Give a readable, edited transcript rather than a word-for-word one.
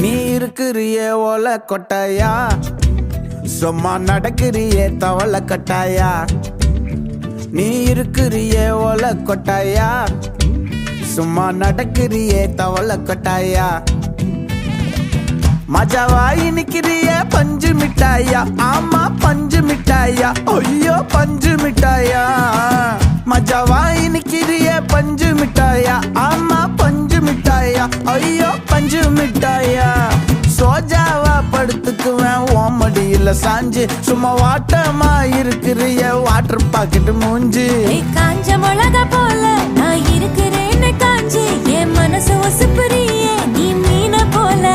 நீ இருக்கிறியே ஓலை கொட்டாயா, சும்மா நடக்கிறியே தவளை கட்டாயா. நீ இருக்கிறியே ஓலை கொட்டாயா, சும்மா நடக்கிறியே தவளை கொட்டாயா. மஜாவாய் நிக்கிறிய பஞ்சு மிட்டாயா, ஆமா பஞ்சு மிட்டாயா, ஐயோ பஞ்சு மிட்டாயா. மஜாவாய் நிக்கிறிய பஞ்சு மிட்டாயா, ஆமா பஞ்சு மிட்டாயா, ஐயோ பஞ்சு மிட்டாயா. சோஜாவா படுத்துக்குவேன் ஓமடியில சாஞ்சு, சும்மா வாட்டமா இருக்கிறிய வாட்டர் பாக்கெட் மூஞ்சி. காஞ்ச மிளகா